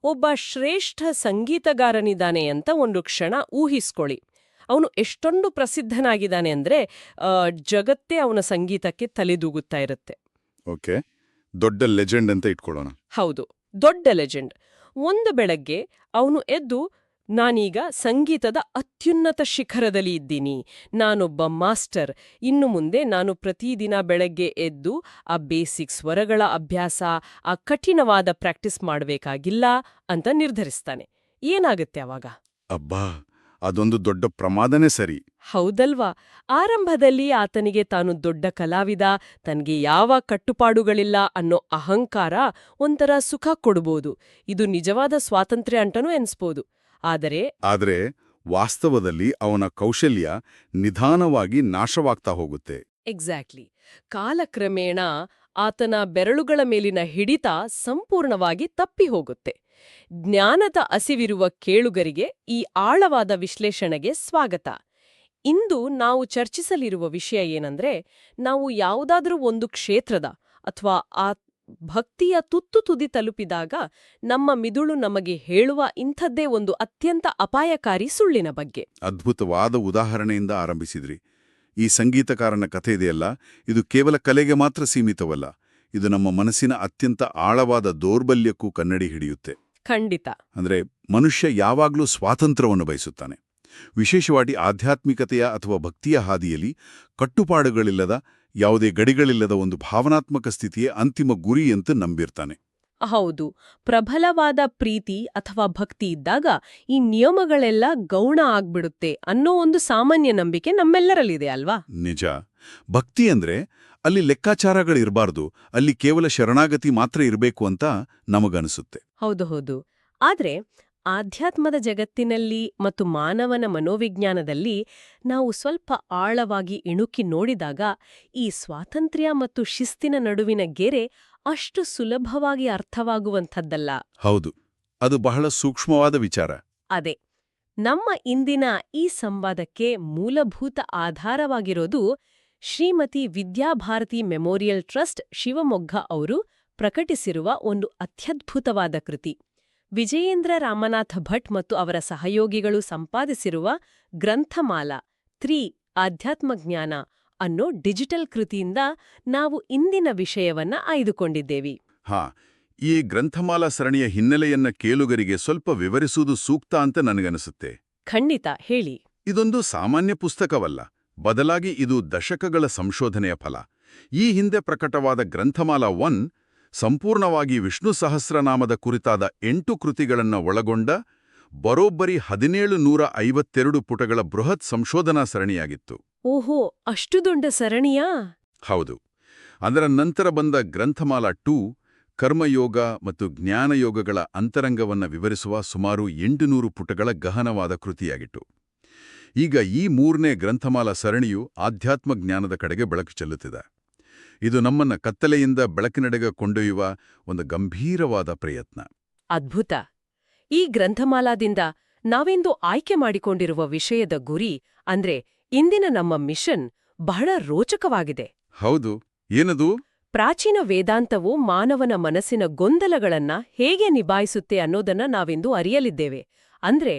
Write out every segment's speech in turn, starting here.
ಒಬ್ಬ ಶ್ರೇಷ್ಠ ಸಂಗೀತಗಾರನಿದ್ದಾನೆ ಅಂತ ಒಂದು ಕ್ಷಣ ಊಹಿಸ್ಕೊಳ್ಳಿ. ಅವನು ಎಷ್ಟೊಂದು ಪ್ರಸಿದ್ಧನಾಗಿದ್ದಾನೆ ಅಂದ್ರೆ ಜಗತ್ತೇ ಅವನ ಸಂಗೀತಕ್ಕೆ ತಲೆದೂಗುತ್ತಾ ಇರುತ್ತೆ. ಓಕೆ, ದೊಡ್ಡ ಲೆಜೆಂಡ್ ಅಂತ ಇಟ್ಕೊಳ್ಳೋಣ. ಹೌದು, ದೊಡ್ಡ ಲೆಜೆಂಡ್. ಒಂದು ಬೆಳಗ್ಗೆ ಅವನು ಎದ್ದು, ನಾನೀಗ ಸಂಗೀತದ ಅತ್ಯುನ್ನತ ಶಿಖರದಲ್ಲಿ ಇದ್ದೀನಿ, ನಾನೊಬ್ಬ ಮಾಸ್ಟರ್, ಇನ್ನು ಮುಂದೆ ನಾನು ಪ್ರತಿದಿನ ಬೆಳಗ್ಗೆ ಎದ್ದು ಆ ಬೇಸಿಕ್ ಸ್ವರಗಳ ಅಭ್ಯಾಸ, ಆ ಕಠಿಣವಾದ ಪ್ರಾಕ್ಟೀಸ್ ಮಾಡಬೇಕಾಗಿಲ್ಲ ಅಂತ ನಿರ್ಧರಿಸ್ತಾನೆ. ಏನಾಗುತ್ತೆ ಅವಾಗ? ಅಬ್ಬಾ, ಅದೊಂದು ದೊಡ್ಡ ಪ್ರಮಾದನೇ ಸರಿ. ಹೌದಲ್ವಾ? ಆರಂಭದಲ್ಲಿ ಆತನಿಗೆ ತಾನು ದೊಡ್ಡ ಕಲಾವಿದ, ತನಗೆ ಯಾವ ಕಟ್ಟುಪಾಡುಗಳಿಲ್ಲ ಅನ್ನೋ ಅಹಂಕಾರ ಒಂಥರ ಸುಖ ಕೊಡ್ಬೋದು. ಇದು ನಿಜವಾದ ಸ್ವಾತಂತ್ರ್ಯ ಅಂಟನೂ ಎನ್ಸ್ಬೋದು. ಆದರೆ ವಾಸ್ತವದಲ್ಲಿ ಅವನ ಕೌಶಲ್ಯ ನಿಧಾನವಾಗಿ ನಾಶವಾಗ್ತಾ ಹೋಗುತ್ತೆ. ಎಕ್ಸಾಕ್ಟ್ಲಿ. ಕಾಲಕ್ರಮೇಣ ಆತನ ಬೆರಳುಗಳ ಮೇಲಿನ ಹಿಡಿತ ಸಂಪೂರ್ಣವಾಗಿ ತಪ್ಪಿ ಹೋಗುತ್ತೆ. ಜ್ಞಾನದ ಹಸಿವಿರುವ ಕೇಳುಗರಿಗೆ ಈ ಆಳವಾದ ವಿಶ್ಲೇಷಣೆಗೆ ಸ್ವಾಗತ. ಇಂದು ನಾವು ಚರ್ಚಿಸಲಿರುವ ವಿಷಯ ಏನಂದ್ರೆ, ನಾವು ಯಾವುದಾದ್ರೂ ಒಂದು ಕ್ಷೇತ್ರದ ಅಥವಾ ಆ ಭಕ್ತಿಯ ತುತ್ತು ತುದಿ ತಲುಪಿದಾಗ ನಮ್ಮ ಮಿದುಳು ನಮಗೆ ಹೇಳುವ ಇಂಥದ್ದೇ ಒಂದು ಅತ್ಯಂತ ಅಪಾಯಕಾರಿ ಸುಳ್ಳಿನ ಬಗ್ಗೆ. ಅದ್ಭುತವಾದ ಉದಾಹರಣೆಯಿಂದ ಆರಂಭಿಸಿದ್ರಿ. ಈ ಸಂಗೀತಕಾರನ ಕಥೆ ಇದೆಯಲ್ಲ, ಇದು ಕೇವಲ ಕಲೆಗೆ ಮಾತ್ರ ಸೀಮಿತವಲ್ಲ, ಇದು ನಮ್ಮ ಮನಸ್ಸಿನ ಅತ್ಯಂತ ಆಳವಾದ ದೌರ್ಬಲ್ಯಕ್ಕೂ ಕನ್ನಡಿ ಹಿಡಿಯುತ್ತೆ. ಖಂಡಿತ. ಅಂದ್ರೆ ಮನುಷ್ಯ ಯಾವಾಗ್ಲೂ ಸ್ವಾತಂತ್ರ್ಯವನ್ನು ಬಯಸುತ್ತಾನೆ, ವಿಶೇಷವಾಗಿ ಆಧ್ಯಾತ್ಮಿಕತೆಯ ಅಥವಾ ಭಕ್ತಿಯ ಹಾದಿಯಲ್ಲಿ ಕಟ್ಟುಪಾಡುಗಳಿಲ್ಲದ, ಯಾವುದೇ ಗಡಿಗಳಿಲ್ಲದ ಒಂದು ಭಾವನಾತ್ಮಕ ಸ್ಥಿತಿಯೇ ಅಂತಿಮ ಗುರಿ ಅಂತ ನಂಬಿರ್ತಾನೆ. ಹೌದು, ಪ್ರಬಲವಾದ ಪ್ರೀತಿ ಅಥವಾ ಭಕ್ತಿ ಇದ್ದಾಗ ಈ ನಿಯಮಗಳೆಲ್ಲ ಗೌಣ ಆಗ್ಬಿಡುತ್ತೆ ಅನ್ನೋ ಒಂದು ಸಾಮಾನ್ಯ ನಂಬಿಕೆ ನಮ್ಮೆಲ್ಲರಲ್ಲಿದೆ ಅಲ್ವಾ? ನಿಜ. ಭಕ್ತಿ ಅಂದ್ರೆ ಅಲ್ಲಿ ಲೆಕ್ಕಾಚಾರಗಳಿರಬಾರ್ದು, ಅಲ್ಲಿ ಕೇವಲ ಶರಣಾಗತಿ ಮಾತ್ರ ಇರಬೇಕು ಅಂತ ನಮಗನಿಸುತ್ತೆ. ಹೌದು. ಆದ್ರೆ ಆಧ್ಯಾತ್ಮದ ಜಗತ್ತಿನಲ್ಲಿ ಮತ್ತು ಮಾನವನ ಮನೋವಿಜ್ಞಾನದಲ್ಲಿ ನಾವು ಸ್ವಲ್ಪ ಆಳವಾಗಿ ಇಣುಕಿ ನೋಡಿದಾಗ ಈ ಸ್ವಾತಂತ್ರ್ಯ ಮತ್ತು ಶಿಸ್ತಿನ ನಡುವಿನ ಗೆರೆ ಅಷ್ಟು ಸುಲಭವಾಗಿ ಅರ್ಥವಾಗುವಂಥದ್ದಲ್ಲ. ಹೌದು, ಅದು ಬಹಳ ಸೂಕ್ಷ್ಮವಾದ ವಿಚಾರ. ಅದೇ ನಮ್ಮ ಇಂದಿನ ಈ ಸಂವಾದಕ್ಕೆ ಮೂಲಭೂತ ಆಧಾರವಾಗಿರೋದು ಶ್ರೀಮತಿ ವಿದ್ಯಾಭಾರತಿ ಮೆಮೋರಿಯಲ್ ಟ್ರಸ್ಟ್ ಶಿವಮೊಗ್ಗ ಅವರು ಪ್ರಕಟಿಸಿರುವ ಒಂದು ಅತ್ಯದ್ಭುತವಾದ ಕೃತಿ. ವಿಜಯೇಂದ್ರ ರಾಮನಾಥ ಭಟ್ ಮತ್ತು ಅವರ ಸಹಯೋಗಿಗಳು ಸಂಪಾದಿಸಿರುವ ಗ್ರಂಥಮಾಲಾ 3 ಆಧ್ಯಾತ್ಮಜ್ಞಾನ ಅನ್ನೋ ಡಿಜಿಟಲ್ ಕೃತಿಯಿಂದ ನಾವು ಇಂದಿನ ವಿಷಯವನ್ನ ಆಯ್ದುಕೊಂಡಿದ್ದೇವೆ. ಈ ಗ್ರಂಥಮಾಲಾ ಸರಣಿಯ ಹಿನ್ನೆಲೆಯನ್ನ ಕೇಳುಗರಿಗೆ ಸ್ವಲ್ಪ ವಿವರಿಸುವುದು ಸೂಕ್ತ ಅಂತ ನನಗನಿಸುತ್ತೆ. ಖಂಡಿತ, ಹೇಳಿ. ಇದೊಂದು ಸಾಮಾನ್ಯ ಪುಸ್ತಕವಲ್ಲ, ಬದಲಾಗಿ ಇದು ದಶಕಗಳ ಸಂಶೋಧನೆಯ ಫಲ. ಈ ಹಿಂದೆ ಪ್ರಕಟವಾದ ಗ್ರಂಥಮಾಲಾ 1 ಸಂಪೂರ್ಣವಾಗಿ ವಿಷ್ಣು ಸಹಸ್ರನಾಮದ ಕುರಿತಾದ 8 ಕೃತಿಗಳನ್ನು ಒಳಗೊಂಡ ಬರೋಬ್ಬರಿ 1752 ಪುಟಗಳ ಬೃಹತ್ ಸಂಶೋಧನಾ ಸರಣಿಯಾಗಿತ್ತು. ಓಹೋ, ಅಷ್ಟು ದೊಡ್ಡ ಸರಣಿಯಾ? ಹೌದು. ಅದರ ನಂತರ ಬಂದ ಗ್ರಂಥಮಾಲಾ 2 ಕರ್ಮಯೋಗ ಮತ್ತು ಜ್ಞಾನಯೋಗಗಳ ಅಂತರಂಗವನ್ನು ವಿವರಿಸುವ ಸುಮಾರು 800 ಪುಟಗಳ ಗಹನವಾದ ಕೃತಿಯಾಗಿತ್ತು. ಈಗ ಈ 3ನೇ ಗ್ರಂಥಮಾಲಾ ಸರಣಿಯು ಆಧ್ಯಾತ್ಮ ಜ್ಞಾನದ ಕಡೆಗೆ ಬೆಳಕು ಚೆಲ್ಲುತ್ತಿದೆ. ಇದು ನಮ್ಮನ್ನ ಕತ್ತಲೆಯಿಂದ ಬೆಳಕಿನೆಡೆಗೆ ಕೊಂಡೊಯ್ಯುವ ಒಂದು ಗಂಭೀರವಾದ ಪ್ರಯತ್ನ. ಅದ್ಭುತ. ಈ ಗ್ರಂಥಮಾಲಾದಿಂದ ನಾವಿಂದು ಆಯ್ಕೆ ಮಾಡಿಕೊಂಡಿರುವ ವಿಷಯದ ಗುರಿ ಅಂದ್ರೆ ಇಂದಿನ ನಮ್ಮ ಮಿಷನ್ ಬಹಳ ರೋಚಕವಾಗಿದೆ. ಹೌದು, ಏನದು? ಪ್ರಾಚೀನ ವೇದಾಂತವು ಮಾನವನ ಮನಸ್ಸಿನ ಗೊಂದಲಗಳನ್ನ ಹೇಗೆ ನಿಭಾಯಿಸುತ್ತೆ ಅನ್ನೋದನ್ನ ನಾವಿಂದು ಅರಿಯಲಿದ್ದೇವೆ. ಅಂದ್ರೆ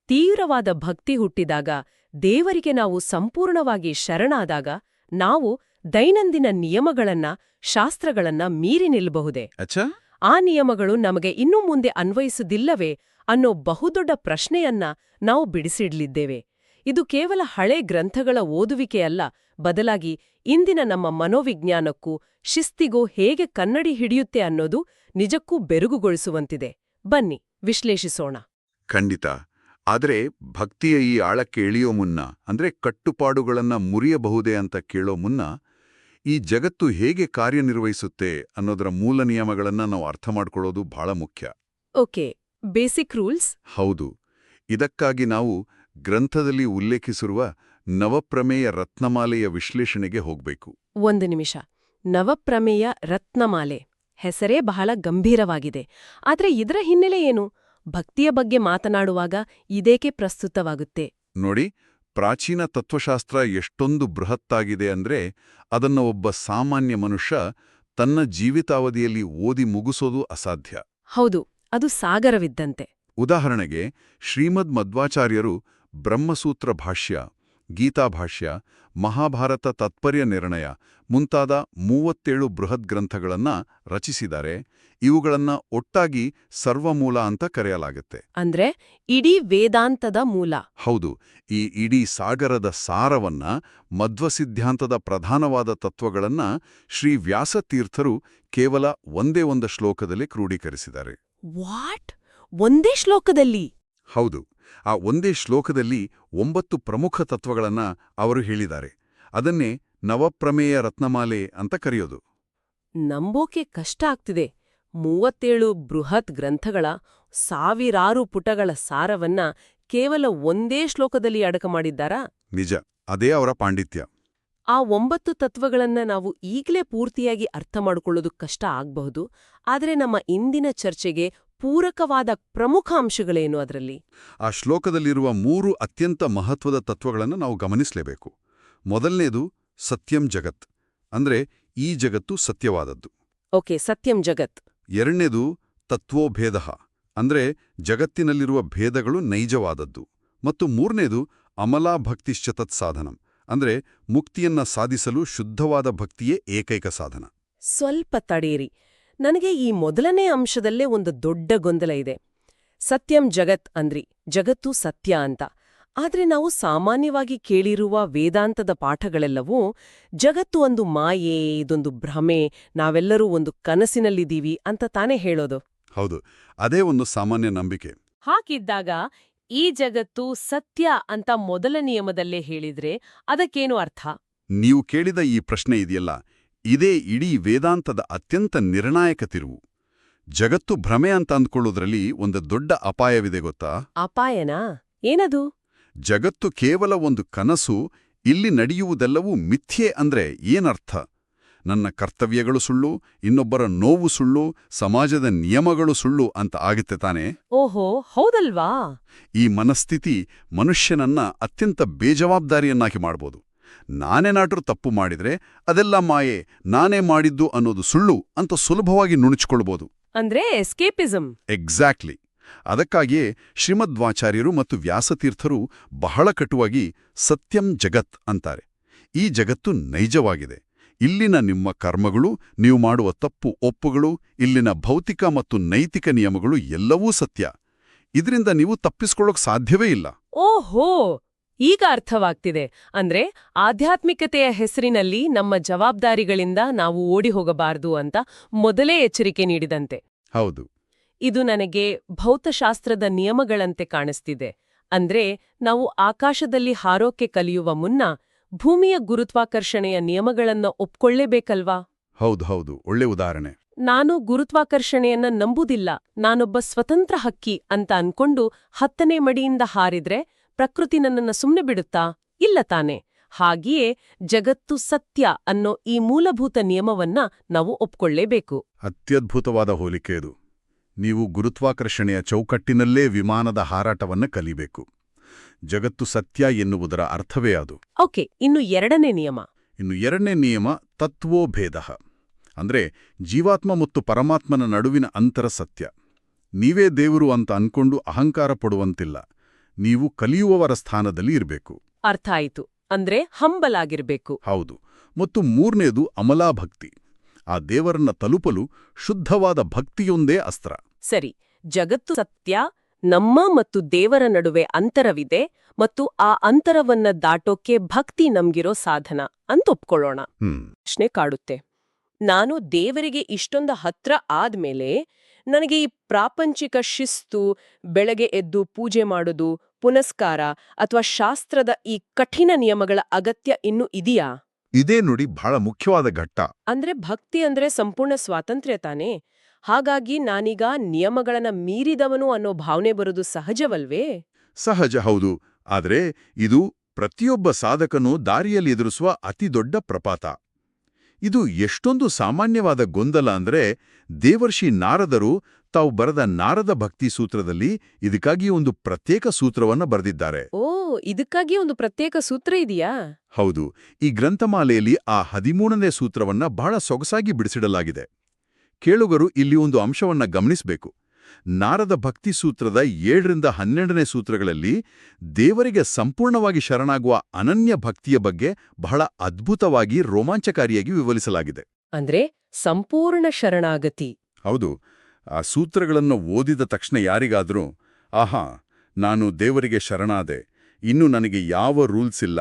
ತೀವ್ರವಾದ ಭಕ್ತಿ ಹುಟ್ಟಿದಾಗ, ದೇವರಿಗೆ ನಾವು ಸಂಪೂರ್ಣವಾಗಿ ಶರಣಾದಾಗ ನಾವು ದೈನಂದಿನ ನಿಯಮಗಳನ್ನ, ಶಾಸ್ತ್ರಗಳನ್ನ ಮೀರಿ ನಿಲ್ಲಬಹುದೇ? ಆ ನಿಯಮಗಳು ನಮಗೆ ಇನ್ನೂ ಮುಂದೆ ಅನ್ವಯಿಸುವುದಿಲ್ಲವೇ ಅನ್ನೋ ಬಹುದೊಡ್ಡ ಪ್ರಶ್ನೆಯನ್ನ ನಾವು ಬಿಡಿಸಿಡ್ಲಿದ್ದೇವೆ. ಇದು ಕೇವಲ ಹಳೆ ಗ್ರಂಥಗಳ ಓದುವಿಕೆಯಲ್ಲ, ಬದಲಾಗಿ ಇಂದಿನ ನಮ್ಮ ಮನೋವಿಜ್ಞಾನಕ್ಕೂ ಶಿಸ್ತಿಗೂ ಹೇಗೆ ಕನ್ನಡಿ ಹಿಡಿಯುತ್ತೆ ಅನ್ನೋದು ನಿಜಕ್ಕೂ ಬೆರುಗುಗೊಳಿಸುವಂತಿದೆ. ಬನ್ನಿ ವಿಶ್ಲೇಷಿಸೋಣ. ಖಂಡಿತ. ಆದರೆ ಭಕ್ತಿಯ ಈ ಆಳಕ್ಕೆ ಇಳಿಯೋ ಮುನ್ನ, ಅಂದ್ರೆ ಕಟ್ಟುಪಾಡುಗಳನ್ನ ಮುರಿಯಬಹುದೇ ಅಂತ ಕೇಳೋ ಮುನ್ನ, ಈ ಜಗತ್ತು ಹೇಗೆ ಕಾರ್ಯನಿರ್ವಹಿಸುತ್ತೆ ಅನ್ನೋದರ ಮೂಲ ನಿಯಮಗಳನ್ನ ನಾವು ಅರ್ಥ ಮಾಡ್ಕೊಳ್ಳೋದು ಬಹಳ ಮುಖ್ಯ. Okay, basic rules. ಹೌದು. ಇದಕ್ಕಾಗಿ ನಾವು ಗ್ರಂಥದಲ್ಲಿ ಉಲ್ಲೇಖಿಸಿರುವ ನವಪ್ರಮೇಯ ರತ್ನಮಾಲೆಯ ವಿಶ್ಲೇಷಣೆಗೆ ಹೋಗ್ಬೇಕು. ಒಂದು ನಿಮಿಷ. ನವಪ್ರಮೇಯ ರತ್ನಮಾಲೆ ಹೆಸರೇ ಬಹಳ ಗಂಭೀರವಾಗಿದೆ. ಆದ್ರೆ ಇದರ ಹಿನ್ನೆಲೆ ಏನು? ಭಕ್ತಿಯ ಬಗ್ಗೆ ಮಾತನಾಡುವಾಗ ಇದೇಕೆ ಪ್ರಸ್ತುತವಾಗುತ್ತೆ? ನೋಡಿ, ಪ್ರಾಚೀನ ತತ್ವಶಾಸ್ತ್ರ ಎಷ್ಟೊಂದು ಬೃಹತ್ತಾಗಿದೆ ಅಂದ್ರೆ ಅದನ್ನ ಒಬ್ಬ ಸಾಮಾನ್ಯ ಮನುಷ್ಯ ತನ್ನ ಜೀವಿತಾವಧಿಯಲ್ಲಿ ಓದಿ ಮುಗಿಸೋದು ಅಸಾಧ್ಯ. ಹೌದು, ಅದು ಸಾಗರವಿದ್ದಂತೆ. ಉದಾಹರಣೆಗೆ ಶ್ರೀಮದ್ ಮಧ್ವಾಚಾರ್ಯರು ಬ್ರಹ್ಮಸೂತ್ರ ಭಾಷ್ಯ, ಗೀತಾಭಾಷ್ಯ, ಮಹಾಭಾರತ ತಾತ್ಪರ್ಯ ನಿರ್ಣಯ ಮುಂತಾದ 37 ಬೃಹತ್ ಗ್ರಂಥಗಳನ್ನ ರಚಿಸಿದ್ದಾರೆ. ಇವುಗಳನ್ನ ಒಟ್ಟಾಗಿ ಸರ್ವಮೂಲ ಅಂತ ಕರೆಯಲಾಗುತ್ತೆ. ಅಂದ್ರೆ ಇಡೀ ವೇದಾಂತದ ಮೂಲ. ಹೌದು, ಈ ಇಡೀ ಸಾಗರದ ಸಾರವನ್ನ, ಮಧ್ವಸಿದ್ಧಾಂತದ ಪ್ರಧಾನವಾದ ತತ್ವಗಳನ್ನ ಶ್ರೀ ವ್ಯಾಸತೀರ್ಥರು ಕೇವಲ ಒಂದೇ ಒಂದು ಶ್ಲೋಕದಲ್ಲಿ ಕ್ರೋಢೀಕರಿಸಿದ್ದಾರೆ. ವಾಟ್? ಒಂದೇ ಶ್ಲೋಕದಲ್ಲಿ? ಹೌದು, ಆ ಒಂದೇ ಶ್ಲೋಕದಲ್ಲಿ 9 ಪ್ರಮುಖ ತತ್ವಗಳನ್ನ ಅವರು ಹೇಳಿದ್ದಾರೆ. ಅದನ್ನೇ ನವಪ್ರಮೇಯ ರತ್ನಮಾಲೆ ಅಂತ ಕರೆಯೋದು. ನಂಬೋಕೆ ಕಷ್ಟ ಆಗ್ತಿದೆ. 37 ಬೃಹತ್ ಗ್ರಂಥಗಳ ಸಾವಿರಾರು ಪುಟಗಳ ಸಾರವನ್ನ ಕೇವಲ ಒಂದೇ ಶ್ಲೋಕದಲ್ಲಿ ಅಡಕ ಮಾಡಿದ್ದಾರಾ? ನಿಜ, ಅದೇ ಅವರ ಪಾಂಡಿತ್ಯ. ಆ 9 ತತ್ವಗಳನ್ನ ನಾವು ಈಗಲೇ ಪೂರ್ತಿಯಾಗಿ ಅರ್ಥ ಮಾಡಿಕೊಳ್ಳೋದು ಕಷ್ಟ ಆಗ್ಬಹುದು. ಆದರೆ ನಮ್ಮ ಇಂದಿನ ಚರ್ಚೆಗೆ ಪೂರಕವಾದ ಪ್ರಮುಖ ಅಂಶಗಳೇನು ಅದರಲ್ಲಿ? ಆ ಶ್ಲೋಕದಲ್ಲಿರುವ 3 ಅತ್ಯಂತ ಮಹತ್ವದ ತತ್ವಗಳನ್ನು ನಾವು ಗಮನಿಸಲೇಬೇಕು. ಮೊದಲನೇದು ಸತ್ಯಂ ಜಗತ್, ಅಂದ್ರೆ ಈ ಜಗತ್ತು ಸತ್ಯವಾದದ್ದು. ಓಕೆ, ಸತ್ಯಂ ಜಗತ್. ಎರಡನೇದು ತತ್ವೋಭೇದ, ಅಂದ್ರೆ ಜಗತ್ತಿನಲ್ಲಿರುವ ಭೇದಗಳು ನೈಜವಾದದ್ದು. ಮತ್ತು ಮೂರನೇದು ಅಮಲಾ ಭಕ್ತಿಶ್ಚ ತತ್ಸಾಧನಂ, ಅಂದ್ರೆ ಮುಕ್ತಿಯನ್ನ ಸಾಧಿಸಲು ಶುದ್ಧವಾದ ಭಕ್ತಿಯೇ ಏಕೈಕ ಸಾಧನ. ಸ್ವಲ್ಪ ತಡೀರಿ, ನನಗೆ ಈ ಮೊದಲನೇ ಅಂಶದಲ್ಲೇ ಒಂದು ದೊಡ್ಡ ಗೊಂದಲ ಇದೆ. ಸತ್ಯಂ ಜಗತ್ ಅಂದ್ರಿ, ಜಗತ್ತು ಸತ್ಯ ಅಂತ. ಆದ್ರೆ ನಾವು ಸಾಮಾನ್ಯವಾಗಿ ಕೇಳಿರುವ ವೇದಾಂತದ ಪಾಠಗಳೆಲ್ಲವೂ ಜಗತ್ತು ಒಂದು ಮಾಯೆ, ಇದೊಂದು ಭ್ರಮೆ, ನಾವೆಲ್ಲರೂ ಒಂದು ಕನಸಿನಲ್ಲಿದ್ದೀವಿ ಅಂತ ತಾನೇ ಹೇಳೋದು. ಹೌದು, ಅದೇ ಒಂದು ಸಾಮಾನ್ಯ ನಂಬಿಕೆ. ಹಾಗಿದ್ದಾಗ ಈ ಜಗತ್ತು ಸತ್ಯ ಅಂತ ಮೊದಲ ನಿಯಮದಲ್ಲೇ ಹೇಳಿದ್ರೆ ಅದಕ್ಕೇನು ಅರ್ಥ? ನೀವು ಕೇಳಿದ ಈ ಪ್ರಶ್ನೆ ಇದೆಯಲ್ಲ, ಇದೇ ಇಡೀ ವೇದಾಂತದ ಅತ್ಯಂತ ನಿರ್ಣಾಯಕ ತಿರುವು. ಜಗತ್ತು ಭ್ರಮೆ ಅಂತ ಅಂದ್ಕೊಳ್ಳೋದ್ರಲ್ಲಿ ಒಂದು ದೊಡ್ಡ ಅಪಾಯವಿದೆ ಗೊತ್ತಾ? ಅಪಾಯನಾ? ಏನದು? ಜಗತ್ತು ಕೇವಲ ಒಂದು ಕನಸು, ಇಲ್ಲಿ ನಡೆಯುವುದೆಲ್ಲವೂ ಮಿಥ್ಯೆ ಅಂದ್ರೆ ಏನರ್ಥ? ನನ್ನ ಕರ್ತವ್ಯಗಳು ಸುಳ್ಳು, ಇನ್ನೊಬ್ಬರ ನೋವು ಸುಳ್ಳು, ಸಮಾಜದ ನಿಯಮಗಳು ಸುಳ್ಳು ಅಂತ ಆಗುತ್ತೆ ತಾನೆ? ಓಹೋ, ಹೌದಲ್ವಾ? ಈ ಮನಸ್ಥಿತಿ ಮನುಷ್ಯನನ್ನ ಅತ್ಯಂತ ಬೇಜವಾಬ್ದಾರಿಯನ್ನಾಗಿ ಮಾಡ್ಬೋದು. ನಾನೇನಾದ್ರೂ ತಪ್ಪು ಮಾಡಿದ್ರೆ ಅದೆಲ್ಲ ಮಾಯೆ, ನಾನೇ ಮಾಡಿದ್ದು ಅನ್ನೋದು ಸುಳ್ಳು ಅಂತ ಸುಲಭವಾಗಿ ನುಣುಚಿಕೊಳ್ಬೋದು. ಅಂದ್ರೆ ಎಸ್ಕೇಪಿಸಂ. ಎಕ್ಸಾಕ್ಟ್ಲಿ. ಅದಕ್ಕಾಗಿಯೇ ಶ್ರೀಮಧ್ವಾಚಾರ್ಯರು ಮತ್ತು ವ್ಯಾಸತೀರ್ಥರು ಬಹಳ ಕಟುವಾಗಿ ಸತ್ಯಂ ಜಗತ್ ಅಂತಾರೆ. ಈ ಜಗತ್ತು ನೈಜವಾಗಿದೆ. ಇಲ್ಲಿನ ನಿಮ್ಮ ಕರ್ಮಗಳು, ನೀವು ಮಾಡುವ ತಪ್ಪು ಒಪ್ಪುಗಳು, ಇಲ್ಲಿನ ಭೌತಿಕ ಮತ್ತು ನೈತಿಕ ನಿಯಮಗಳು ಎಲ್ಲವೂ ಸತ್ಯ. ಇದರಿಂದ ನೀವು ತಪ್ಪಿಸ್ಕೊಳ್ಳೋಕ್ ಸಾಧ್ಯವೇ ಇಲ್ಲ. ಓಹೋ, ಈಗ ಅರ್ಥವಾಗ್ತಿದೆ. ಅಂದ್ರೆ ಆಧ್ಯಾತ್ಮಿಕತೆಯ ಹೆಸರಿನಲ್ಲಿ ನಮ್ಮ ಜವಾಬ್ದಾರಿಗಳಿಂದ ನಾವು ಓಡಿ ಹೋಗಬಾರದು ಅಂತ ಮೊದಲೇ ಎಚ್ಚರಿಕೆ ನೀಡಿದಂತೆ. ಹೌದು. ಇದು ನನಗೆ ಭೌತಶಾಸ್ತ್ರದ ನಿಯಮಗಳಂತೆ ಕಾಣಿಸ್ತಿದೆ. ಅಂದ್ರೆ ನಾವು ಆಕಾಶದಲ್ಲಿ ಹಾರೋಕೆ ಕಲಿಯುವ ಮುನ್ನ ಭೂಮಿಯ ಗುರುತ್ವಾಕರ್ಷಣೆಯ ನಿಯಮಗಳನ್ನ ಒಪ್ಕೊಳ್ಳೇಬೇಕಲ್ವಾ? ಹೌದು, ಒಳ್ಳೆ ಉದಾಹರಣೆ. ನಾನು ಗುರುತ್ವಾಕರ್ಷಣೆಯನ್ನ ನಂಬುದಿಲ್ಲ, ನಾನೊಬ್ಬ ಸ್ವತಂತ್ರ ಹಕ್ಕಿ ಅಂತ ಅನ್ಕೊಂಡು 10ನೇ ಮಡಿಯಿಂದ ಹಾರಿದ್ರೆ ಪ್ರಕೃತಿ ನನ್ನನ್ನ ಸುಮ್ನೆ ಬಿಡುತ್ತಾ? ಇಲ್ಲ ತಾನೆ. ಹಾಗೆಯೇ ಜಗತ್ತು ಸತ್ಯ ಅನ್ನೋ ಈ ಮೂಲಭೂತ ನಿಯಮವನ್ನ ನಾವು ಒಪ್ಕೊಳ್ಳೇಬೇಕು. ಅತ್ಯದ್ಭುತವಾದ ಹೋಲಿಕೆ ಇದು. ನೀವು ಗುರುತ್ವಾಕರ್ಷಣೆಯ ಚೌಕಟ್ಟಿನಲ್ಲೇ ವಿಮಾನದ ಹಾರಾಟವನ್ನು ಕಲಿಬೇಕು. ಜಗತ್ತು ಸತ್ಯ ಎನ್ನುವುದರ ಅರ್ಥವೇ ಅದು. ಓಕೆ, ಇನ್ನು ಎರಡನೇ ನಿಯಮ. ಇನ್ನು ಎರಡನೇ ನಿಯಮ ತತ್ವೋಭೇದ, ಅಂದ್ರೆ ಜೀವಾತ್ಮ ಮತ್ತು ಪರಮಾತ್ಮನ ನಡುವಿನ ಅಂತರ ಸತ್ಯ. ನೀವೇ ದೇವರು ಅಂತ ಅನ್ಕೊಂಡು ಅಹಂಕಾರ ಪಡುವಂತಿಲ್ಲ. ನೀವು ಕಲಿಯುವವರ ಸ್ಥಾನದಲ್ಲಿ ಇರಬೇಕು. ಅರ್ಥ ಆಯಿತು. ಅಂದ್ರೆ ಹಂಬಲಾಗಿರ್ಬೇಕು. ಹೌದು. ಮತ್ತು ಮೂರನೇದು ಅಮಲಾಭಕ್ತಿ. ಆ ದೇವರನ್ನ ತಲುಪಲು ಶುದ್ಧವಾದ ಭಕ್ತಿಯೊಂದೇ ಅಸ್ತ್ರ. ಸರಿ, ಜಗತ್ತು ಸತ್ಯ, ನಮ್ಮ ಮತ್ತು ದೇವರ ನಡುವೆ ಅಂತರವಿದೆ, ಮತ್ತು ಆ ಅಂತರವನ್ನ ದಾಟೋಕೆ ಭಕ್ತಿ ನಮ್ಗಿರೋ ಸಾಧನ ಅಂತ ಒಪ್ಕೊಳ್ಳೋಣ. ಪ್ರಶ್ನೆ ಕಾಡುತ್ತೆ, ನಾನು ದೇವರಿಗೆ ಇಷ್ಟೊಂದು ಹತ್ರ ಆದ್ಮೇಲೆ ನನಗೆ ಈ ಪ್ರಾಪಂಚಿಕ ಶಿಸ್ತು, ಬೆಳಗ್ಗೆ ಎದ್ದು ಪೂಜೆ ಮಾಡೋದು, ಪುನಸ್ಕಾರ ಅಥವಾ ಶಾಸ್ತ್ರದ ಈ ಕಠಿಣ ನಿಯಮಗಳ ಅಗತ್ಯ ಇನ್ನೂ ಇದೆಯಾ? ಇದೇ ನೋಡಿ ಬಹಳ ಮುಖ್ಯವಾದ ಘಟ್ಟ. ಅಂದ್ರೆ ಭಕ್ತಿ ಅಂದ್ರೆ ಸಂಪೂರ್ಣ ಸ್ವಾತಂತ್ರ್ಯ ತಾನೇ. ಹಾಗಾಗಿ ನಾನೀಗ ನಿಯಮಗಳನ್ನ ಮೀರಿದವನು ಅನ್ನೋ ಭಾವನೆ ಬರೋದು ಸಹಜವಲ್ವೇ? ಸಹಜ, ಹೌದು. ಆದ್ರೆ ಇದು ಪ್ರತಿಯೊಬ್ಬ ಸಾಧಕನೂ ದಾರಿಯಲ್ಲಿ ಎದುರಿಸುವ ಅತಿದೊಡ್ಡ ಪ್ರಪಾತ. ಇದು ಎಷ್ಟೊಂದು ಸಾಮಾನ್ಯವಾದ ಗೊಂದಲ ಅಂದ್ರೆ, ದೇವರ್ಷಿ ನಾರದರು ತಾವು ಬರೆದ ನಾರದ ಭಕ್ತಿ ಸೂತ್ರದಲ್ಲಿ ಇದಕ್ಕಾಗಿ ಒಂದು ಪ್ರತ್ಯೇಕ ಸೂತ್ರವನ್ನ ಬರೆದಿದ್ದಾರೆ. ಓ, ಇದಕ್ಕಾಗಿ ಒಂದು ಪ್ರತ್ಯೇಕ ಸೂತ್ರ ಇದೆಯಾ? ಹೌದು. ಈ ಗ್ರಂಥಮಾಲೆಯಲ್ಲಿ ಆ 13ನೇ ಸೂತ್ರವನ್ನ ಬಹಳ ಸೊಗಸಾಗಿ ಬಿಡಿಸಿಡಲಾಗಿದೆ. ಕೇಳುಗರು ಇಲ್ಲಿ ಒಂದು ಅಂಶವನ್ನ ಗಮನಿಸಬೇಕು. ನಾರದ ಭಕ್ತಿ ಸೂತ್ರದ 7-12ನೇ ಸೂತ್ರಗಳಲ್ಲಿ ದೇವರಿಗೆ ಸಂಪೂರ್ಣವಾಗಿ ಶರಣಾಗುವ ಅನನ್ಯ ಭಕ್ತಿಯ ಬಗ್ಗೆ ಬಹಳ ಅದ್ಭುತವಾಗಿ ರೋಮಾಂಚಕಾರಿಯಾಗಿ ವಿವರಿಸಲಾಗಿದೆ. ಅಂದ್ರೆ ಸಂಪೂರ್ಣ ಶರಣಾಗತಿ. ಹೌದು, ಆ ಸೂತ್ರಗಳನ್ನು ಓದಿದ ತಕ್ಷಣ ಯಾರಿಗಾದ್ರೂ ಆಹಾ, ನಾನು ದೇವರಿಗೆ ಶರಣಾದೆ, ಇನ್ನು ನನಗೆ ಯಾವ ರೂಲ್ಸ್ ಇಲ್ಲ,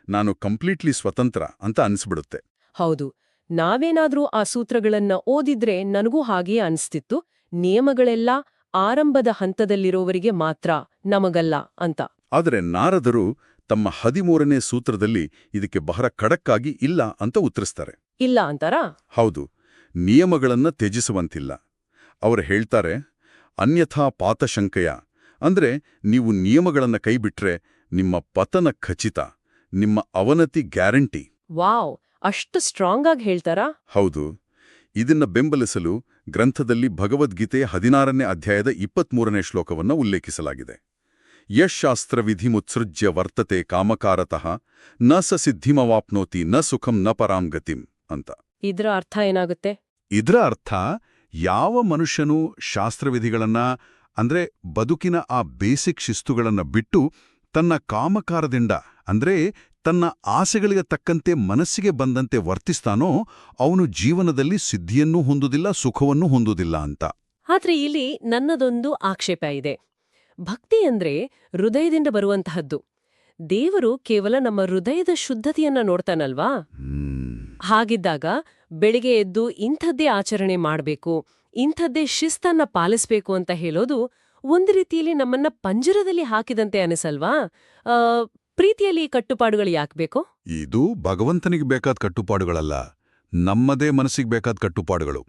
ನಾನು ಕಂಪ್ಲೀಟ್ಲಿ ಸ್ವತಂತ್ರ ಅಂತ ಅನಿಸ್ಬಿಡುತ್ತೆ. ಹೌದು, ನಾವೇನಾದ್ರೂ ಆ ಸೂತ್ರಗಳನ್ನ ಓದಿದ್ರೆ ನನಗೂ ಹಾಗೆಯೇ ಅನ್ಸ್ತಿತ್ತು, ನಿಯಮಗಳೆಲ್ಲ ಆರಂಭದ ಹಂತದಲ್ಲಿರೋವರಿಗೆ ಮಾತ್ರ, ನಮಗಲ್ಲ ಅಂತ. ಆದರೆ ನಾರದರು ತಮ್ಮ 13ನೇ ಸೂತ್ರದಲ್ಲಿ ಇದಕ್ಕೆ ಬಹಳ ಖಡಕ್ಕಾಗಿ ಇಲ್ಲ ಅಂತ ಉತ್ತರಿಸ್ತಾರೆ. ಇಲ್ಲ ಅಂತಾರಾ? ಹೌದು, ನಿಯಮಗಳನ್ನ ತ್ಯಜಿಸುವಂತಿಲ್ಲ. ಅವರು ಹೇಳ್ತಾರೆ, ಅನ್ಯಥಾ ಪಾತಶಂಕೆಯ, ಅಂದ್ರೆ ನೀವು ನಿಯಮಗಳನ್ನ ಕೈಬಿಟ್ರೆ ನಿಮ್ಮ ಪತನ ಖಚಿತ, ನಿಮ್ಮ ಅವನತಿ ಗ್ಯಾರಂಟಿ. ವಾವ್, ಅಷ್ಟು ಸ್ಟ್ರಾಂಗ್ ಆಗಿ ಹೇಳ್ತಾರಾ? ಹೌದು, ಇದನ್ನ ಬೆಂಬಲಿಸಲು ಗ್ರಂಥದಲ್ಲಿ ಭಗವದ್ಗೀತೆಯ 16ನೇ ಅಧ್ಯಾಯದ 23ನೇ ಶ್ಲೋಕವನ್ನು ಉಲ್ಲೇಖಿಸಲಾಗಿದೆ. ಯಶಾಸ್ತ್ರ ವಿಧಿಮುತ್ಸೃಜ್ಯ ವರ್ತತೆ ಕಾಮಕಾರತಃ ನ ಸ ಸಿದ್ಧಿಮವಾಪ್ನೋತಿ ನ ಸುಖಂ ನ ಪರಾಂ ಗತಿಂ ಅಂತ. ಇದ್ರ ಅರ್ಥ ಏನಾಗುತ್ತೆ? ಇದರ ಅರ್ಥ, ಯಾವ ಮನುಷ್ಯನೂ ಶಾಸ್ತ್ರವಿಧಿಗಳನ್ನ ಅಂದ್ರೆ ಬದುಕಿನ ಆ ಬೇಸಿಕ್ ಶಿಸ್ತುಗಳನ್ನ ಬಿಟ್ಟು ತನ್ನ ಕಾಮಕಾರದಿಂದ ಅಂದ್ರೆ ತನ್ನ ಆಸೆಗಳಿಗೆ ತಕ್ಕಂತೆ ಮನಸ್ಸಿಗೆ ಬಂದಂತೆ ವರ್ತಿಸ್ತಾನೋ ಅವನು ಜೀವನದಲ್ಲಿ ಸಿದ್ಧಿಯನ್ನೂ ಹೊಂದುವುದಿಲ್ಲ, ಸುಖವನ್ನೂ ಹೊಂದುವುದಿಲ್ಲ ಅಂತ. ಆದ್ರೆ ಇಲ್ಲಿ ನನ್ನದೊಂದು ಆಕ್ಷೇಪ ಇದೆ. ಭಕ್ತಿ ಅಂದ್ರೆ ಹೃದಯದಿಂದ ಬರುವಂತಹದ್ದು. ದೇವರು ಕೇವಲ ನಮ್ಮ ಹೃದಯದ ಶುದ್ಧತೆಯನ್ನ ನೋಡ್ತಾನಲ್ವಾ? ಹಾಗಿದ್ದಾಗ ಬೆಳಿಗ್ಗೆ ಎದ್ದು ಇಂಥದ್ದೇ ಆಚರಣೆ ಮಾಡ್ಬೇಕು, ಇಂಥದ್ದೇ ಶಿಸ್ತನ್ನ ಪಾಲಿಸ್ಬೇಕು ಅಂತ ಹೇಳೋದು ಒಂದು ರೀತಿಯಲ್ಲಿ ನಮ್ಮನ್ನ ಪಂಜರದಲ್ಲಿ ಹಾಕಿದಂತೆ ಅನಿಸಲ್ವಾ? ಪ್ರೀತಿಯಲ್ಲಿ ಈ ಕಟ್ಟುಪಾಡುಗಳು ಯಾಕ್ಬೇಕು? ಇದು ಭಗವಂತನಿಗೆ ಬೇಕಾದ ಕಟ್ಟುಪಾಡುಗಳಲ್ಲ, ನಮ್ಮದೇ ಮನಸ್ಸಿಗೆ ಬೇಕಾದ ಕಟ್ಟುಪಾಡುಗಳು.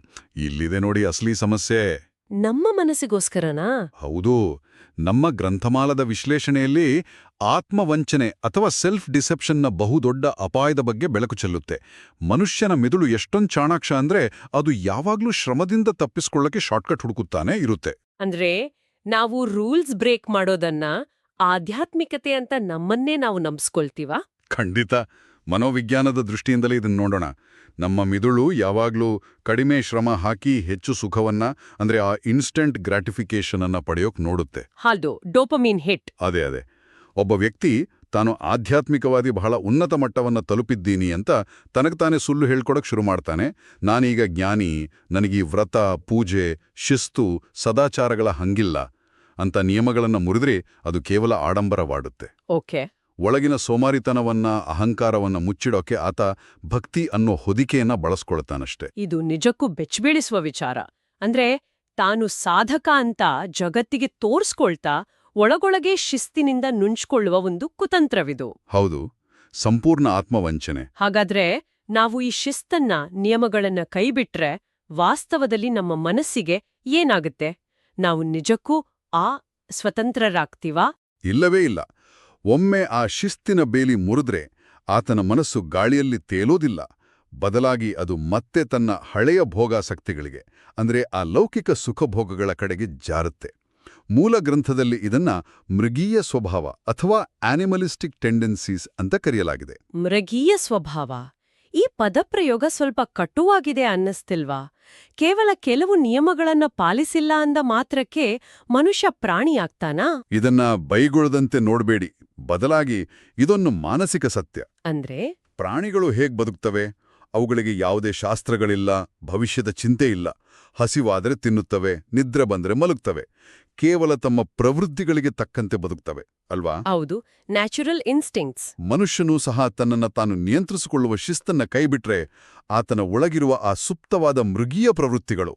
ಇಲ್ಲಿದೆ ನೋಡಿ ಅಸಲಿ ಸಮಸ್ಯೆ. ನಮ್ಮ ಮನಸ್ಸಿಗೋಸ್ಕರನಾ? ಹೌದು. ನಮ್ಮ ಗ್ರಂಥಮಾಲದ ವಿಶ್ಲೇಷಣೆಯಲ್ಲಿ ಆತ್ಮವಂಚನೆ ಅಥವಾ ಸೆಲ್ಫ್ ಡಿಸೆಪ್ಷನ್ನ ಬಹುದೊಡ್ಡ ಅಪಾಯದ ಬಗ್ಗೆ ಬೆಳಕು ಚೆಲ್ಲುತ್ತೆ. ಮನುಷ್ಯನ ಮೆದುಳು ಎಷ್ಟೊಂದು ಚಾಣಾಕ್ಷ ಅಂದ್ರೆ ಅದು ಯಾವಾಗ್ಲೂ ಶ್ರಮದಿಂದ ತಪ್ಪಿಸ್ಕೊಳ್ಳಕ್ಕೆ ಶಾರ್ಟ್ಕಟ್ ಹುಡುಕುತ್ತಾನೆ ಇರುತ್ತೆ. ಅಂದ್ರೆ ನಾವು ರೂಲ್ಸ್ ಬ್ರೇಕ್ ಮಾಡೋದನ್ನ ಆಧ್ಯಾತ್ಮಿಕತೆ ಅಂತ ನಮ್ಮನ್ನೇ ನಾವು ನಂಬಿಸ್ಕೊಳ್ತೀವಾ? ಖಂಡಿತ. ಮನೋವಿಜ್ಞಾನದ ದೃಷ್ಟಿಯಿಂದಲೇ ಇದನ್ನ ನೋಡೋಣ. ನಮ್ಮ ಮಿದುಳು ಯಾವಾಗ್ಲೂ ಕಡಿಮೆ ಶ್ರಮ ಹಾಕಿ ಹೆಚ್ಚು ಸುಖವನ್ನ ಅಂದ್ರೆ ಆ ಇನ್ಸ್ಟೆಂಟ್ ಗ್ರಾಟಿಫಿಕೇಶನ್ ಅನ್ನ ಪಡೆಯೋಕ್ ನೋಡುತ್ತೆ. ಹೌದು, ಡೋಪಮೀನ್ ಹಿಟ್. ಅದೇ. ಒಬ್ಬ ವ್ಯಕ್ತಿ ತಾನು ಆಧ್ಯಾತ್ಮಿಕವಾದಿ ಬಹಳ ಉನ್ನತ ಮಟ್ಟವನ್ನ ತಲುಪಿದ್ದೀನಿ ಅಂತ ತನಗ್ತಾನೆ ಸುಳ್ಳು ಹೇಳ್ಕೊಡಕ್ ಶುರು ಮಾಡ್ತಾನೆ. ನಾನೀಗ ಜ್ಞಾನಿ, ನನಗೀ ವ್ರತ, ಪೂಜೆ, ಶಿಸ್ತು, ಸದಾಚಾರಗಳ ಹಂಗಿಲ್ಲ ಅಂತ ನಿಯಮಗಳನ್ನ ಮುರಿದ್ರೆ ಅದು ಕೇವಲ ಆಡಂಬರವಾಡುತ್ತೆ. ಓಕೆ. ಒಳಗಿನ ಸೋಮಾರಿತನವನ್ನ, ಅಹಂಕಾರವನ್ನ ಮುಚ್ಚಿಡೋಕೆ ಆತ ಭಕ್ತಿ ಅನ್ನೋ ಹೊದಿಕೆಯನ್ನ ಬಳಸ್ಕೊಳ್ತಾನಷ್ಟೆ. ಇದು ನಿಜಕ್ಕೂ ಬೆಚ್ಚಬೀಳಿಸುವ ವಿಚಾರ. ಅಂದ್ರೆ ತಾನು ಸಾಧಕ ಅಂತ ಜಗತ್ತಿಗೆ ತೋರ್ಸ್ಕೊಳ್ತಾ ಒಳಗೊಳಗೆ ಶಿಸ್ತಿನಿಂದ ನುಂಚ್ಕೊಳ್ಳುವ ಒಂದು ಕುತಂತ್ರವಿದು. ಹೌದು, ಸಂಪೂರ್ಣ ಆತ್ಮವಂಚನೆ. ಹಾಗಾದ್ರೆ ನಾವು ಈ ಶಿಸ್ತನ್ನ, ನಿಯಮಗಳನ್ನ ಕೈಬಿಟ್ರೆ ವಾಸ್ತವದಲ್ಲಿ ನಮ್ಮ ಮನಸ್ಸಿಗೆ ಏನಾಗುತ್ತೆ? ನಾವು ನಿಜಕ್ಕೂ ಸ್ವತಂತ್ರರಾಗ್ತೀವಾ? ಇಲ್ಲವೇ ಇಲ್ಲ. ಒಮ್ಮೆ ಆ ಶಿಸ್ತಿನ ಬೇಲಿ ಮುರಿದ್ರೆ ಆತನ ಮನಸ್ಸು ಗಾಳಿಯಲ್ಲಿ ತೇಲೋದಿಲ್ಲ. ಬದಲಾಗಿ ಅದು ಮತ್ತೆ ತನ್ನ ಹಳೆಯ ಭೋಗಾಸಕ್ತಿಗಳಿಗೆ ಅಂದ್ರೆ ಆ ಲೌಕಿಕ ಸುಖಭೋಗಗಳ ಕಡೆಗೆ ಜಾರುತ್ತೆ. ಮೂಲ ಗ್ರಂಥದಲ್ಲಿ ಇದನ್ನ ಮೃಗೀಯ ಸ್ವಭಾವ ಅಥವಾ ಆನಿಮಲಿಸ್ಟಿಕ್ ಟೆಂಡೆನ್ಸೀಸ್ ಅಂತ ಕರೆಯಲಾಗಿದೆ. ಮೃಗೀಯ ಸ್ವಭಾವ, ಈ ಪದಪ್ರಯೋಗ ಸ್ವಲ್ಪ ಕಟುವಾಗಿದೆ ಅನ್ನಿಸ್ತಿಲ್ವಾ? ಕೇವಲ ಕೆಲವು ನಿಯಮಗಳನ್ನ ಪಾಲಿಸಿಲ್ಲ ಅಂದ ಮಾತ್ರಕ್ಕೆ ಮನುಷ್ಯ ಪ್ರಾಣಿಯಾಗ್ತಾನಾ? ಇದನ್ನ ಬೈಗುಳದಂತೆ ನೋಡ್ಬೇಡಿ. ಬದಲಾಗಿ ಇದೊಂದು ಮಾನಸಿಕ ಸತ್ಯ. ಅಂದ್ರೆ ಪ್ರಾಣಿಗಳು ಹೇಗ್ ಬದುಕ್ತವೆ? ಅವುಗಳಿಗೆ ಯಾವುದೇ ಶಾಸ್ತ್ರಗಳಿಲ್ಲ, ಭವಿಷ್ಯದ ಚಿಂತೆ ಇಲ್ಲ. ಹಸಿವಾದ್ರೆ ತಿನ್ನುತ್ತವೆ, ನಿದ್ರೆ ಬಂದ್ರೆ ಮಲಗ್ತವೆ. ಕೇವಲ ತಮ್ಮ ಪ್ರವೃತ್ತಿಗಳಿಗೆ ತಕ್ಕಂತೆ ಬದುಕ್ತವೆ ಅಲ್ವಾ? ಹೌದು, ನ್ಯಾಚುರಲ್ ಇನ್ಸ್ಟಿಂಕ್ಟ್ಸ್. ಮನುಷ್ಯನೂ ಸಹ ತನ್ನನ್ನ ತಾನು ನಿಯಂತ್ರಿಸಿಕೊಳ್ಳುವ ಶಿಸ್ತನ್ನ ಕೈಬಿಟ್ರೆ ಆತನ ಒಳಗಿರುವ ಆ ಸುಪ್ತವಾದ ಮೃಗೀಯ ಪ್ರವೃತ್ತಿಗಳು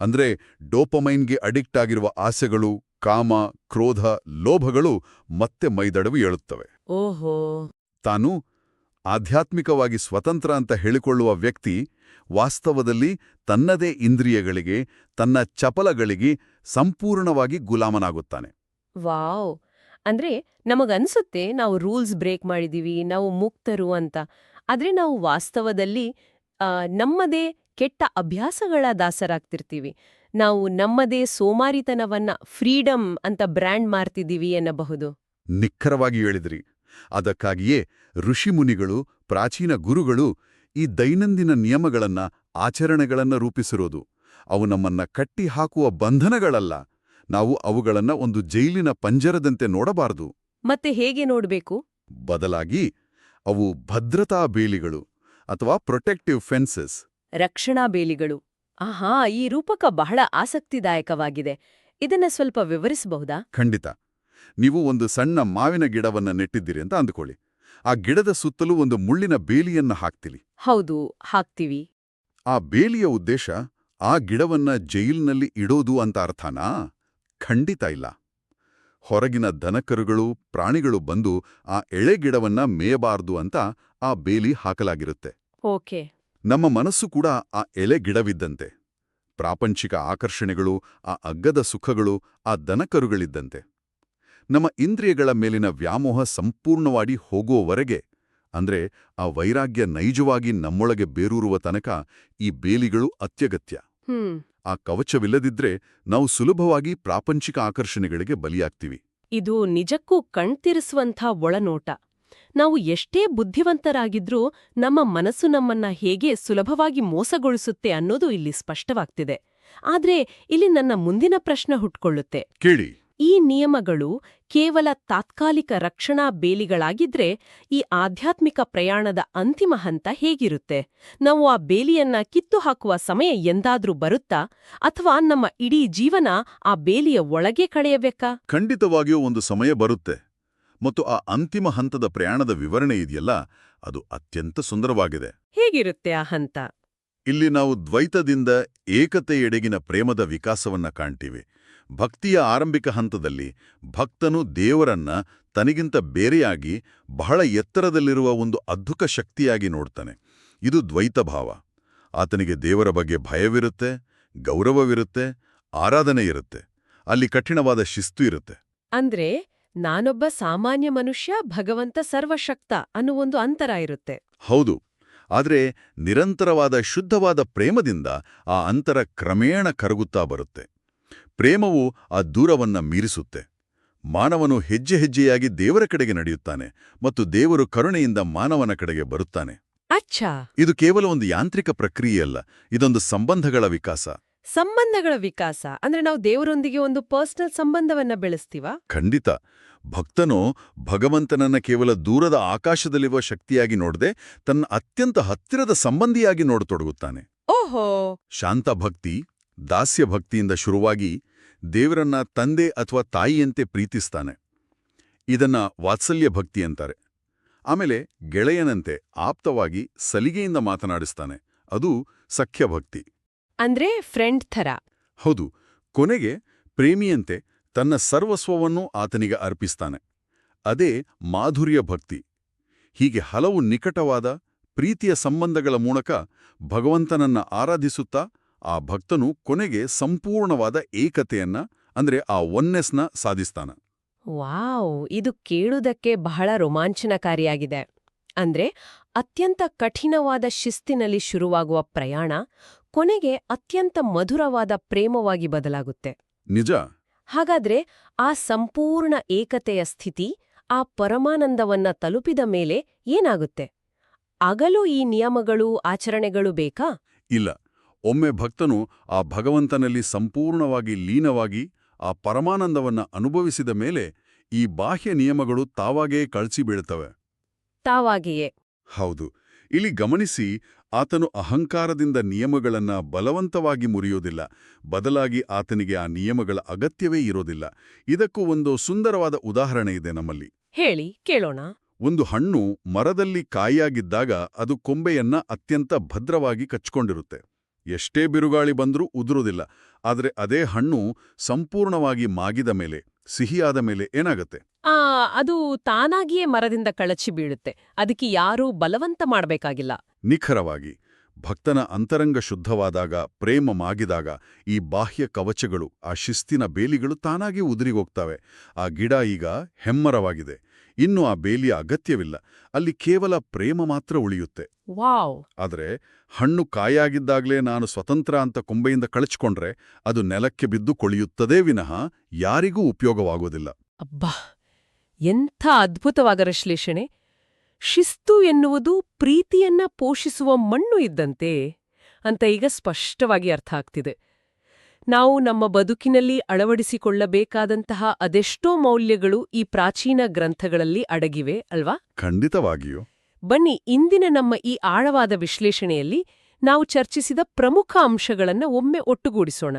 ಅಂದ್ರೆ ಡೋಪಮೈನ್ಗೆ ಅಡಿಕ್ಟ್ ಆಗಿರುವ ಆಸೆಗಳು, ಕಾಮ, ಕ್ರೋಧ, ಲೋಭಗಳು ಮತ್ತೆ ಮೈದಡವಿ ಏಳುತ್ತವೆ. ಓಹೋ. ತಾನು ಆಧ್ಯಾತ್ಮಿಕವಾಗಿ ಸ್ವತಂತ್ರ ಅಂತ ಹೇಳಿಕೊಳ್ಳುವ ವ್ಯಕ್ತಿ ವಾಸ್ತವದಲ್ಲಿ ತನ್ನದೇ ಇಂದ್ರಿಯಗಳಿಗೆ, ತನ್ನ ಚಪಲಗಳಿಗೆ ಸಂಪೂರ್ಣವಾಗಿ ಗುಲಾಮನಾಗುತ್ತಾನೆ. ವಾವ್. ಅಂದ್ರೆ ನಮಗನ್ಸುತ್ತೆ ನಾವು ರೂಲ್ಸ್ ಬ್ರೇಕ್ ಮಾಡಿದೀವಿ, ನಾವು ಮುಕ್ತರು ಅಂತ. ಆದ್ರೆ ನಾವು ವಾಸ್ತವದಲ್ಲಿ ನಮ್ಮದೇ ಕೆಟ್ಟ ಅಭ್ಯಾಸಗಳ ದಾಸರಾಗ್ತಿರ್ತೀವಿ. ನಾವು ನಮ್ಮದೇ ಸೋಮಾರಿತನವನ್ನ ಫ್ರೀಡಮ್ ಅಂತ ಬ್ರ್ಯಾಂಡ್ ಮಾಡ್ತಿದ್ದೀವಿ ಎನ್ನಬಹುದು. ನಿಖರವಾಗಿ ಹೇಳಿದ್ರಿ. ಅದಕ್ಕಾಗಿಯೇ ಋಷಿಮುನಿಗಳು, ಪ್ರಾಚೀನ ಗುರುಗಳು ಈ ದೈನಂದಿನ ನಿಯಮಗಳನ್ನ, ಆಚರಣೆಗಳನ್ನ ರೂಪಿಸಿರೋದು. ಅವು ನಮ್ಮನ್ನ ಕಟ್ಟಿ ಹಾಕುವ ಬಂಧನಗಳಲ್ಲ, ನಾವು ಅವುಗಳನ್ನ ಒಂದು ಜೈಲಿನ ಪಂಜರದಂತೆ ನೋಡಬಾರದು. ಮತ್ತೆ ಹೇಗೆ ನೋಡ್ಬೇಕು? ಬದಲಾಗಿ ಅವು ಭದ್ರತಾ ಬೇಲಿಗಳು ಅಥವಾ ಪ್ರೊಟೆಕ್ಟಿವ್ ಫೆನ್ಸಸ್. ರಕ್ಷಣಾ ಬೇಲಿಗಳು. ಆಹಾ, ಈ ರೂಪಕ ಬಹಳ ಆಸಕ್ತಿದಾಯಕವಾಗಿದೆ. ಇದನ್ನ ಸ್ವಲ್ಪ ವಿವರಿಸಬಹುದಾ? ಖಂಡಿತ. ನೀವು ಒಂದು ಸಣ್ಣ ಮಾವಿನ ಗಿಡವನ್ನ ನೆಟ್ಟಿದ್ದೀರಿ ಅಂತ ಅಂದುಕೊಳ್ಳಿ. ಆ ಗಿಡದ ಸುತ್ತಲೂ ಒಂದು ಮುಳ್ಳಿನ ಬೇಲಿಯನ್ನ ಹಾಕ್ತೀರಿ. ಹೌದು, ಹಾಕ್ತೀವಿ. ಆ ಬೇಲಿಯ ಉದ್ದೇಶ ಆ ಗಿಡವನ್ನ ಜೈಲಿನಲ್ಲಿ ಇಡೋದು ಅಂತ ಅರ್ಥನಾ? ಖಂಡಿತ ಇಲ್ಲ. ಹೊರಗಿನ ದನಕರುಗಳು, ಪ್ರಾಣಿಗಳು ಬಂದು ಆ ಎಳೆ ಗಿಡವನ್ನ ಮೇಯಬಾರ್ದು ಅಂತ ಆ ಬೇಲಿ ಹಾಕಲಾಗಿರುತ್ತೆ. ಓಕೆ. ನಮ್ಮ ಮನಸ್ಸು ಕೂಡ ಆ ಎಲೆ ಗಿಡವಿದ್ದಂತೆ. ಪ್ರಾಪಂಚಿಕ ಆಕರ್ಷಣೆಗಳು, ಆ ಅಗ್ಗದ ಸುಖಗಳು, ಆ ದನಕರುಗಳಿದ್ದಂತೆ. ನಮ್ಮ ಇಂದ್ರಿಯಗಳ ಮೇಲಿನ ವ್ಯಾಮೋಹ ಸಂಪೂರ್ಣವಾಗಿ ಹೋಗುವವರೆಗೆ, ಅಂದ್ರೆ ಆ ವೈರಾಗ್ಯ ನೈಜವಾಗಿ ನಮ್ಮೊಳಗೆ ಬೇರೂರುವ ತನಕ ಈ ಬೇಲಿಗಳು ಅತ್ಯಗತ್ಯ. ಆ ಕವಚವಿಲ್ಲದಿದ್ರೆ ನಾವು ಸುಲಭವಾಗಿ ಪ್ರಾಪಂಚಿಕ ಆಕರ್ಷಣೆಗಳಿಗೆ ಬಲಿಯಾಗ್ತೀವಿ. ಇದು ನಿಜಕ್ಕೂ ಕಣ್ತಿರಿಸುವಂಥ ಒಳನೋಟ. ನಾವು ಎಷ್ಟೇ ಬುದ್ಧಿವಂತರಾಗಿದ್ರೂ ನಮ್ಮ ಮನಸ್ಸು ನಮ್ಮನ್ನ ಹೇಗೆ ಸುಲಭವಾಗಿ ಮೋಸಗೊಳಿಸುತ್ತೆ ಅನ್ನೋದು ಇಲ್ಲಿ ಸ್ಪಷ್ಟವಾಗ್ತಿದೆ. ಆದ್ರೆ ಇಲ್ಲಿ ನನ್ನ ಮುಂದಿನ ಪ್ರಶ್ನೆ ಹುಟ್ಕೊಳ್ಳುತ್ತೆ. ಕೇಳಿ. ಈ ನಿಯಮಗಳು ಕೇವಲ ತಾತ್ಕಾಲಿಕ ರಕ್ಷಣಾ ಬೇಲಿಗಳಾಗಿದ್ರೆ ಈ ಆಧ್ಯಾತ್ಮಿಕ ಪ್ರಯಾಣದ ಅಂತಿಮ ಹಂತ ಹೇಗಿರುತ್ತೆ? ನಾವು ಆ ಬೇಲಿಯನ್ನ ಕಿತ್ತು ಹಾಕುವ ಸಮಯ ಎಂದಾದ್ರೂ ಬರುತ್ತಾ? ಅಥವಾ ನಮ್ಮ ಇಡೀ ಜೀವನ ಆ ಬೇಲಿಯ ಒಳಗೆ ಕಳೆಯಬೇಕಾ? ಖಂಡಿತವಾಗಿಯೂ ಒಂದು ಸಮಯ ಬರುತ್ತೆ. ಮತ್ತು ಆ ಅಂತಿಮ ಹಂತದ ಪ್ರಯಾಣದ ವಿವರಣೆ ಇದೆಯಲ್ಲ, ಅದು ಅತ್ಯಂತ ಸುಂದರವಾಗಿದೆ. ಹೇಗಿರುತ್ತೆ ಆ ಹಂತ? ಇಲ್ಲಿ ನಾವು ದ್ವೈತದಿಂದ ಏಕತೆಯೆಡೆಗಿನ ಪ್ರೇಮದ ವಿಕಾಸವನ್ನ ಕಾಣ್ತೀವಿ. ಭಕ್ತಿಯ ಆರಂಭಿಕ ಹಂತದಲ್ಲಿ ಭಕ್ತನು ದೇವರನ್ನ ತನಗಿಂತ ಬೇರೆಯಾಗಿ ಬಹಳ ಎತ್ತರದಲ್ಲಿರುವ ಒಂದು ಅದ್ಭುತ ಶಕ್ತಿಯಾಗಿ ನೋಡ್ತಾನೆ. ಇದು ದ್ವೈತ ಭಾವ. ಆತನಿಗೆ ದೇವರ ಬಗ್ಗೆ ಭಯವಿರುತ್ತೆ, ಗೌರವವಿರುತ್ತೆ, ಆರಾಧನೆ ಇರುತ್ತೆ. ಅಲ್ಲಿ ಕಠಿಣವಾದ ಶಿಸ್ತು ಇರುತ್ತೆ. ಅಂದ್ರೆ ನಾನೊಬ್ಬ ಸಾಮಾನ್ಯ ಮನುಷ್ಯ, ಭಗವಂತ ಸರ್ವಶಕ್ತ ಅನ್ನೋ ಒಂದು ಅಂತರ ಇರುತ್ತೆ. ಹೌದು. ಆದರೆ ನಿರಂತರವಾದ ಶುದ್ಧವಾದ ಪ್ರೇಮದಿಂದ ಆ ಅಂತರ ಕ್ರಮೇಣ ಕರಗುತ್ತಾ ಬರುತ್ತೆ. ಪ್ರೇಮವು ಆ ದೂರವನ್ನ ಮೀರಿಸುತ್ತೆ. ಮಾನವನು ಹೆಜ್ಜೆ ಹೆಜ್ಜೆಯಾಗಿ ದೇವರ ಕಡೆಗೆ ನಡೆಯುತ್ತಾನೆ ಮತ್ತು ದೇವರು ಕರುಣೆಯಿಂದ ಮಾನವನ ಕಡೆಗೆ ಬರುತ್ತಾನೆ. ಅಚ್ಛಾ. ಇದು ಕೇವಲ ಒಂದು ಯಾಂತ್ರಿಕ ಪ್ರಕ್ರಿಯೆಯಲ್ಲ, ಇದೊಂದು ಸಂಬಂಧಗಳ ವಿಕಾಸ. ಸಂಬಂಧಗಳ ವಿಕಾಸ ಅಂದ್ರೆ ನಾವು ದೇವರೊಂದಿಗೆ ಒಂದು ಪರ್ಸನಲ್ ಸಂಬಂಧವನ್ನ ಬೆಳೆಸ್ತೀವಾ? ಖಂಡಿತ. ಭಕ್ತನು ಭಗವಂತನನ್ನ ಕೇವಲ ದೂರದ ಆಕಾಶದಲ್ಲಿರುವ ಶಕ್ತಿಯಾಗಿ ನೋಡದೆ ತನ್ನ ಅತ್ಯಂತ ಹತ್ತಿರದ ಸಂಬಂಧಿಯಾಗಿ ನೋಡತೊಡಗುತ್ತಾನೆ. ಓಹೋ. ಶಾಂತ ಭಕ್ತಿ, ದಾಸ್ಯ ಭಕ್ತಿಯಿಂದ ಶುರುವಾಗಿ ದೇವರನ್ನ ತಂದೆ ಅಥವಾ ತಾಯಿಯಂತೆ ಪ್ರೀತಿಸ್ತಾನೆ. ಇದನ್ನ ವಾತ್ಸಲ್ಯ ಭಕ್ತಿ ಅಂತಾರೆ. ಆಮೇಲೆ ಗೆಳೆಯನಂತೆ ಆಪ್ತವಾಗಿ ಸಲಿಗೆಯಿಂದ ಮಾತನಾಡಿಸ್ತಾನೆ. ಅದು ಸಖ್ಯ ಭಕ್ತಿ. ಅಂದ್ರೆ ಫ್ರೆಂಡ್ ಥರ. ಹೌದು. ಕೊನೆಗೆ ಪ್ರೇಮಿಯಂತೆ ತನ್ನ ಸರ್ವಸ್ವವನ್ನೂ ಆತನಿಗೆ ಅರ್ಪಿಸ್ತಾನೆ. ಅದೇ ಮಾಧುರ್ಯ ಭಕ್ತಿ. ಹೀಗೆ ಹಲವು ನಿಕಟವಾದ ಪ್ರೀತಿಯ ಸಂಬಂಧಗಳ ಮೂಲಕ ಭಗವಂತನನ್ನ ಆರಾಧಿಸುತ್ತಾ ಆ ಭಕ್ತನು ಕೊನೆಗೆ ಸಂಪೂರ್ಣವಾದ ಏಕತೆಯನ್ನ, ಅಂದ್ರೆ ಆ ಒನ್ನೆಸ್ನ ಸಾಧಿಸ್ತಾನ. ವಾವ್, ಇದು ಕೇಳುವುದಕ್ಕೆ ಬಹಳ ರೋಮಾಂಚನಕಾರಿಯಾಗಿದೆ. ಅಂದ್ರೆ ಅತ್ಯಂತ ಕಠಿಣವಾದ ಶಿಸ್ತಿನಲ್ಲಿ ಶುರುವಾಗುವ ಪ್ರಯಾಣ ಕೊನೆಗೆ ಅತ್ಯಂತ ಮಧುರವಾದ ಪ್ರೇಮವಾಗಿ ಬದಲಾಗುತ್ತೆ. ನಿಜ. ಹಾಗಾದ್ರೆ ಆ ಸಂಪೂರ್ಣ ಏಕತೆಯ ಸ್ಥಿತಿ, ಆ ಪರಮಾನಂದವನ್ನ ತಲುಪಿದ ಮೇಲೆ ಏನಾಗುತ್ತೆ? ಆಗಲೂ ಈ ನಿಯಮಗಳು, ಆಚರಣೆಗಳು ಬೇಕಾ? ಇಲ್ಲ. ಒಮ್ಮೆ ಭಕ್ತನು ಆ ಭಗವಂತನಲ್ಲಿ ಸಂಪೂರ್ಣವಾಗಿ ಲೀನವಾಗಿ ಆ ಪರಮಾನಂದವನ್ನ ಅನುಭವಿಸಿದ ಮೇಲೆ ಈ ಬಾಹ್ಯ ನಿಯಮಗಳು ತಾವಾಗೇ ಕಳಚಿಬೀಳ್ತವೆ. ತಾವಾಗಿಯೇ? ಹೌದು. ಇಲ್ಲಿ ಗಮನಿಸಿ, ಆತನು ಅಹಂಕಾರದಿಂದ ನಿಯಮಗಳನ್ನ ಬಲವಂತವಾಗಿ ಮುರಿಯೋದಿಲ್ಲ. ಬದಲಾಗಿ ಆತನಿಗೆ ಆ ನಿಯಮಗಳ ಅಗತ್ಯವೇ ಇರೋದಿಲ್ಲ. ಇದಕ್ಕೂ ಒಂದು ಸುಂದರವಾದ ಉದಾಹರಣೆ ಇದೆ ನಮ್ಮಲ್ಲಿ. ಹೇಳಿ, ಕೇಳೋಣ. ಒಂದು ಹಣ್ಣು ಮರದಲ್ಲಿ ಕಾಯಿಯಾಗಿದ್ದಾಗ ಅದು ಕೊಂಬೆಯನ್ನ ಅತ್ಯಂತ ಭದ್ರವಾಗಿ ಕಚ್ಕೊಂಡಿರುತ್ತೆ. ಎಷ್ಟೇ ಬಿರುಗಾಳಿ ಬಂದ್ರೂ ಉದುರುವುದಿಲ್ಲ. ಆದರೆ ಅದೇ ಹಣ್ಣು ಸಂಪೂರ್ಣವಾಗಿ ಮಾಗಿದ ಮೇಲೆ, ಸಿಹಿಯಾದ ಮೇಲೆ ಏನಾಗತ್ತೆ? ಅದು ತಾನಾಗಿಯೇ ಮರದಿಂದ ಕಳಚಿ ಬೀಳುತ್ತೆ. ಅದಕ್ಕೆ ಯಾರೂ ಬಲವಂತ ಮಾಡಬೇಕಾಗಿಲ್ಲ. ನಿಖರವಾಗಿ. ಭಕ್ತನ ಅಂತರಂಗ ಶುದ್ಧವಾದಾಗ, ಪ್ರೇಮ ಮಾಗಿದಾಗ ಈ ಬಾಹ್ಯ ಕವಚಗಳು, ಆ ಶಿಸ್ತಿನ ಬೇಲಿಗಳು ತಾನಾಗಿ ಉದುರಿಗೋಗ್ತವೆ. ಆ ಗಿಡ ಈಗ ಹೆಮ್ಮರವಾಗಿದೆ. ಇನ್ನು ಆ ಬೇಲಿಯ ಅಗತ್ಯವಿಲ್ಲ. ಅಲ್ಲಿ ಕೇವಲ ಪ್ರೇಮ ಮಾತ್ರ ಉಳಿಯುತ್ತೆ. ವಾವ್. ಆದರೆ ಹಣ್ಣು ಕಾಯಾಗಿದ್ದಾಗಲೇ ನಾನು ಸ್ವತಂತ್ರ ಅಂತ ಕೊಂಬೆಯಿಂದ ಕಳಚಿಕೊಂಡ್ರೆ ಅದು ನೆಲಕ್ಕೆ ಬಿದ್ದು ಕೊಳೆಯುತ್ತದೇ ವಿನಃ ಯಾರಿಗೂ ಉಪಯೋಗವಾಗೋದಿಲ್ಲ. ಅಬ್ಬಾ, ಎಂಥ ಅದ್ಭುತವಾದ ವಿಶ್ಲೇಷಣೆ. ಶಿಸ್ತು ಎನ್ನುವುದು ಪ್ರೀತಿಯನ್ನ ಪೋಷಿಸುವ ಮಣ್ಣು ಇದ್ದಂತೆ ಅಂತ ಈಗ ಸ್ಪಷ್ಟವಾಗಿ ಅರ್ಥ ಆಗ್ತಿದೆ. ನಾವು ನಮ್ಮ ಬದುಕಿನಲ್ಲಿ ಅಳವಡಿಸಿಕೊಳ್ಳಬೇಕಾದಂತಹ ಅದೆಷ್ಟೋ ಮೌಲ್ಯಗಳು ಈ ಪ್ರಾಚೀನ ಗ್ರಂಥಗಳಲ್ಲಿ ಅಡಗಿವೆ ಅಲ್ವಾ? ಖಂಡಿತವಾಗಿಯೂ. ಬನ್ನಿ, ಇಂದಿನ ನಮ್ಮ ಈ ಆಳವಾದ ವಿಶ್ಲೇಷಣೆಯಲ್ಲಿ ನಾವು ಚರ್ಚಿಸಿದ ಪ್ರಮುಖ ಅಂಶಗಳನ್ನು ಒಮ್ಮೆ ಒಟ್ಟುಗೂಡಿಸೋಣ.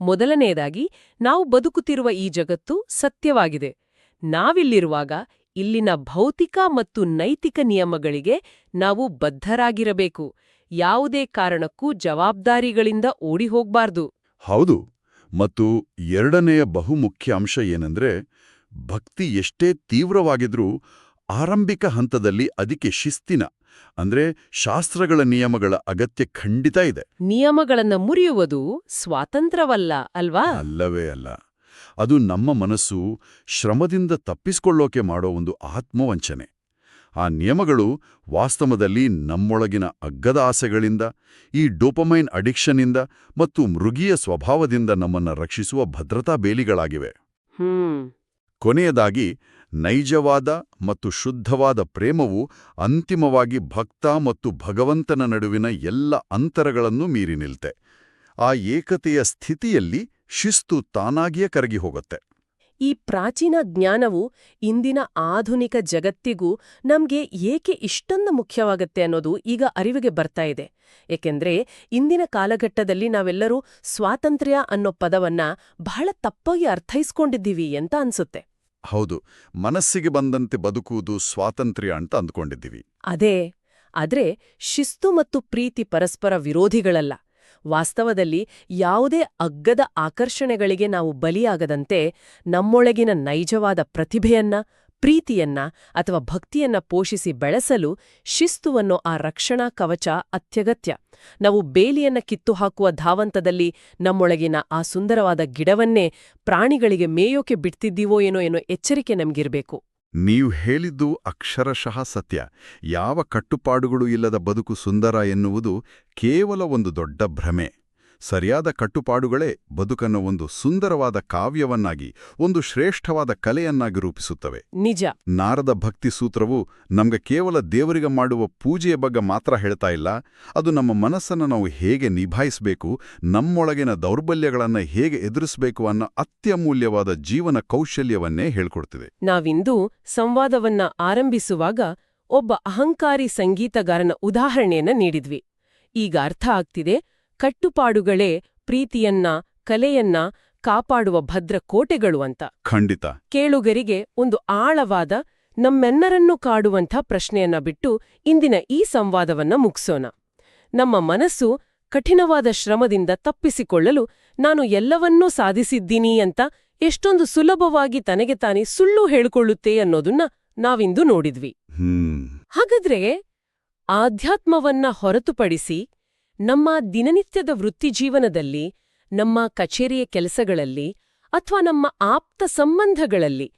ಮೊದಲನೆಯದಾಗಿ, ನಾವು ಬದುಕುತ್ತಿರುವ ಈ ಜಗತ್ತು ಸತ್ಯವಾಗಿದೆ. ನಾವಿಲ್ಲಿರುವಾಗ ಇಲ್ಲಿನ ಭೌತಿಕ ಮತ್ತು ನೈತಿಕ ನಿಯಮಗಳಿಗೆ ನಾವು ಬದ್ಧರಾಗಿರಬೇಕು. ಯಾವುದೇ ಕಾರಣಕ್ಕೂ ಜವಾಬ್ದಾರಿಗಳಿಂದ ಓಡಿಹೋಗ್ಬಾರ್ದು. ಹೌದು. ಮತ್ತು ಎರಡನೆಯ ಬಹುಮುಖ್ಯ ಅಂಶ ಏನಂದ್ರೆ, ಭಕ್ತಿ ಎಷ್ಟೇ ತೀವ್ರವಾಗಿದ್ರೂ ಆರಂಭಿಕ ಹಂತದಲ್ಲಿ ಅದಕ್ಕೆ ಶಿಸ್ತಿನ ಅಂದ್ರೆ ಶಾಸ್ತ್ರಗಳ ನಿಯಮಗಳ ಅಗತ್ಯ ಖಂಡಿತ ಇದೆ. ನಿಯಮಗಳನ್ನ ಮುರಿಯುವುದು ಸ್ವಾತಂತ್ರ್ಯವಲ್ಲ ಅಲ್ವಾ? ಅಲ್ಲವೇ ಅಲ್ಲ. ಅದು ನಮ್ಮ ಮನಸ್ಸು ಶ್ರಮದಿಂದ ತಪ್ಪಿಸಿಕೊಳ್ಳೋಕೆ ಮಾಡೋ ಒಂದು ಆತ್ಮವಂಚನೆ. ಆ ನಿಯಮಗಳು ವಾಸ್ತವದಲ್ಲಿ ನಮ್ಮೊಳಗಿನ ಅಗ್ಗದ ಆಸೆಗಳಿಂದ, ಈ ಡೋಪಮೈನ್ ಅಡಿಕ್ಷನ್ನಿಂದ ಮತ್ತು ಮೃಗೀಯ ಸ್ವಭಾವದಿಂದ ನಮ್ಮನ್ನ ರಕ್ಷಿಸುವ ಭದ್ರತಾ ಬೇಲಿಗಳಾಗಿವೆ. ಕೊನೆಯದಾಗಿ, ನೈಜವಾದ ಮತ್ತು ಶುದ್ಧವಾದ ಪ್ರೇಮವು ಅಂತಿಮವಾಗಿ ಭಕ್ತ ಮತ್ತು ಭಗವಂತನ ನಡುವಿನ ಎಲ್ಲ ಅಂತರಗಳನ್ನು ಮೀರಿ ನಿಲ್ತೆ. ಆ ಏಕತೆಯ ಸ್ಥಿತಿಯಲ್ಲಿ ಶಿಸ್ತು ತಾನಾಗಿಯೇ ಕರಗಿ ಹೋಗುತ್ತೆ. ಈ ಪ್ರಾಚೀನ ಜ್ಞಾನವು ಇಂದಿನ ಆಧುನಿಕ ಜಗತ್ತಿಗೂ ನಮ್ಗೆ ಏಕೆ ಇಷ್ಟೊಂದು ಮುಖ್ಯವಾಗತ್ತೆ ಅನ್ನೋದು ಈಗ ಅರಿವಿಗೆ ಬರ್ತಾ ಇದೆ. ಏಕೆಂದ್ರೆ ಇಂದಿನ ಕಾಲಘಟ್ಟದಲ್ಲಿ ನಾವೆಲ್ಲರೂ ಸ್ವಾತಂತ್ರ್ಯ ಅನ್ನೋ ಪದವನ್ನ ಬಹಳ ತಪ್ಪಾಗಿ ಅರ್ಥೈಸ್ಕೊಂಡಿದ್ದೀವಿ ಅಂತ ಅನ್ಸುತ್ತೆ. ಹೌದು, ಮನಸ್ಸಿಗೆ ಬಂದಂತೆ ಬದುಕುವುದು ಸ್ವಾತಂತ್ರ್ಯ ಅಂತ ಅಂದ್ಕೊಂಡಿದ್ದೀವಿ. ಆದ್ರೆ ಶಿಸ್ತು ಮತ್ತು ಪ್ರೀತಿ ಪರಸ್ಪರ ವಿರೋಧಿಗಳಲ್ಲ. ವಾಸ್ತವದಲ್ಲಿ ಯಾವುದೇ ಅಗ್ಗದ ಆಕರ್ಷಣೆಗಳಿಗೆ ನಾವು ಬಲಿಯಾಗದಂತೆ ನಮ್ಮೊಳಗಿನ ನೈಜವಾದ ಪ್ರತಿಭೆಯನ್ನ, ಪ್ರೀತಿಯನ್ನ ಅಥವಾ ಭಕ್ತಿಯನ್ನ ಪೋಷಿಸಿ ಬೆಳೆಸಲು ಶಿಸ್ತುವನ್ನೋ ಆ ರಕ್ಷಣಾ ಕವಚ ಅತ್ಯಗತ್ಯ. ನಾವು ಬೇಲಿಯನ್ನ ಕಿತ್ತುಹಾಕುವ ಧಾವಂತದಲ್ಲಿ ನಮ್ಮೊಳಗಿನ ಆ ಸುಂದರವಾದ ಗಿಡವನ್ನೇ ಪ್ರಾಣಿಗಳಿಗೆ ಮೇಯೋಕೆ ಬಿಡ್ತಿದ್ದೀವೋ ಏನೋ ಎಚ್ಚರಿಕೆ ನಮ್ಗಿರ್ಬೇಕು. ನೀವು ಹೇಳಿದ್ದು ಅಕ್ಷರಶಃ ಸತ್ಯ. ಯಾವ ಕಟ್ಟುಪಾಡುಗಳು ಇಲ್ಲದ ಬದುಕು ಸುಂದರ ಎನ್ನುವುದು ಕೇವಲ ಒಂದು ದೊಡ್ಡ ಭ್ರಮೆ. ಸರಿಯಾದ ಕಟ್ಟುಪಾಡುಗಳೇ ಬದುಕನ್ನು ಒಂದು ಸುಂದರವಾದ ಕಾವ್ಯವನ್ನಾಗಿ, ಒಂದು ಶ್ರೇಷ್ಠವಾದ ಕಲೆಯನ್ನಾಗಿ ರೂಪಿಸುತ್ತವೆ. ನಿಜ. ನಾರದ ಭಕ್ತಿ ಸೂತ್ರವು ನಮ್ಗೆ ಕೇವಲ ದೇವರಿಗೆ ಮಾಡುವ ಪೂಜೆಯ ಬಗ್ಗೆ ಮಾತ್ರ ಹೇಳ್ತಾ ಇಲ್ಲ, ಅದು ನಮ್ಮ ಮನಸ್ಸನ್ನು ನಾವು ಹೇಗೆ ನಿಭಾಯಿಸಬೇಕು, ನಮ್ಮೊಳಗಿನ ದೌರ್ಬಲ್ಯಗಳನ್ನು ಹೇಗೆ ಎದುರಿಸಬೇಕು ಅನ್ನೋ ಅತ್ಯಮೂಲ್ಯವಾದ ಜೀವನ ಕೌಶಲ್ಯವನ್ನೇ ಹೇಳ್ಕೊಡ್ತಿದೆ. ನಾವಿಂದು ಸಂವಾದವನ್ನ ಆರಂಭಿಸುವಾಗ ಒಬ್ಬ ಅಹಂಕಾರಿ ಸಂಗೀತಗಾರನ ಉದಾಹರಣೆಯನ್ನ ನೀಡಿದ್ವಿ. ಈಗ ಅರ್ಥ ಆಗ್ತಿದೆ, ಕಟ್ಟುಪಾಡುಗಳೇ ಪ್ರೀತಿಯನ್ನ, ಕಲೆಯನ್ನ ಕಾಪಾಡುವ ಭದ್ರ ಕೋಟೆಗಳು ಅಂತ. ಖಂಡಿತ. ಕೇಳುಗರಿಗೆ ಒಂದು ಆಳವಾದ, ನಮ್ಮೆಲ್ಲರನ್ನೂ ಕಾಡುವಂಥ ಪ್ರಶ್ನೆಯನ್ನ ಬಿಟ್ಟು ಇಂದಿನ ಈ ಸಂವಾದವನ್ನ ಮುಗ್ಸೋಣ. ನಮ್ಮ ಮನಸ್ಸು ಕಠಿಣವಾದ ಶ್ರಮದಿಂದ ತಪ್ಪಿಸಿಕೊಳ್ಳಲು ನಾನು ಎಲ್ಲವನ್ನೂ ಸಾಧಿಸಿದ್ದೀನಿ ಅಂತ ಎಷ್ಟೊಂದು ಸುಲಭವಾಗಿ ತನಗೆ ತಾನೇ ಸುಳ್ಳು ಹೇಳಿಕೊಳ್ಳುತ್ತೆ ಅನ್ನೋದನ್ನ ನಾವಿಂದು ನೋಡಿದ್ವಿ. ಹಾಗಾದ್ರೆ ಆಧ್ಯಾತ್ಮವನ್ನ ಹೊರತುಪಡಿಸಿ ನಮ್ಮ ದಿನನಿತ್ಯದ ವೃತ್ತಿಜೀವನದಲ್ಲಿ, ನಮ್ಮ ಕಚೇರಿಯ ಕೆಲಸಗಳಲ್ಲಿ ಅಥವಾ ನಮ್ಮ ಆಪ್ತ ಸಂಬಂಧಗಳಲ್ಲಿ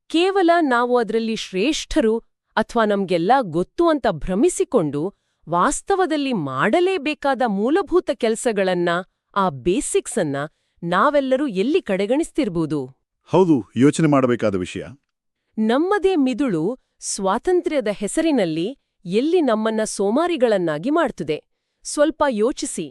ಕೇವಲ ನಾವು ಅದರಲ್ಲಿ ಶ್ರೇಷ್ಠರು ಅಥವಾ ನಮ್ಗೆಲ್ಲ ಗೊತ್ತು ಅಂತ ಭ್ರಮಿಸಿಕೊಂಡು ವಾಸ್ತವದಲ್ಲಿ ಮಾಡಲೇಬೇಕಾದ ಮೂಲಭೂತ ಕೆಲಸಗಳನ್ನ, ಆ ಬೇಸಿಕ್ಸ್ ಅನ್ನ ನಾವೆಲ್ಲರೂ ಎಲ್ಲಿ ಕಡೆಗಣಿಸ್ತಿರ್ಬೋದು? ಹೌದು, ಯೋಚನೆ ಮಾಡಬೇಕಾದ ವಿಷಯ. ನಮ್ಮದೇ ಮಿದುಳು ಸ್ವಾತಂತ್ರ್ಯದ ಹೆಸರಿನಲ್ಲಿ ಎಲ್ಲಿ ನಮ್ಮನ್ನ ಸೋಮಾರಿಗಳನ್ನಾಗಿ ಮಾಡ್ತದೆ. ಸ್ವಲ್ಪ ಯೋಚಿಸಿ.